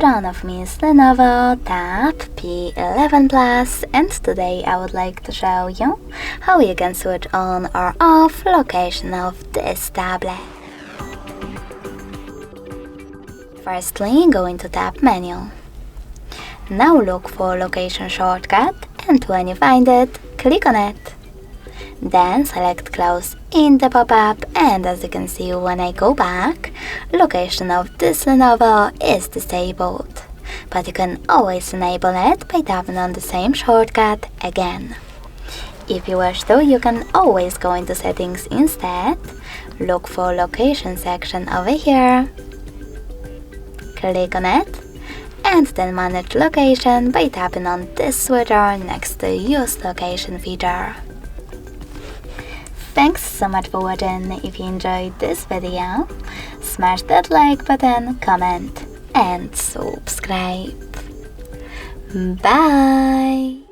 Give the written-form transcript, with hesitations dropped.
front of me is Lenovo Tab P11 Plus, and today I would like to show you how you can switch on or off location of this tablet. Firstly, go into Tab menu. Now look for location shortcut, and when you find it, click on it. Then select close in the pop-up, and as you can see when I go back, location of this Lenovo is disabled. But you can always enable it by tapping on the same shortcut again. If you wish to, you can always go into settings instead, look for location section over here, click on it, and then manage location by tapping on this switcher next to use location feature. Thanks so much for watching. If you enjoyed this video, smash that like button, comment and subscribe. Bye!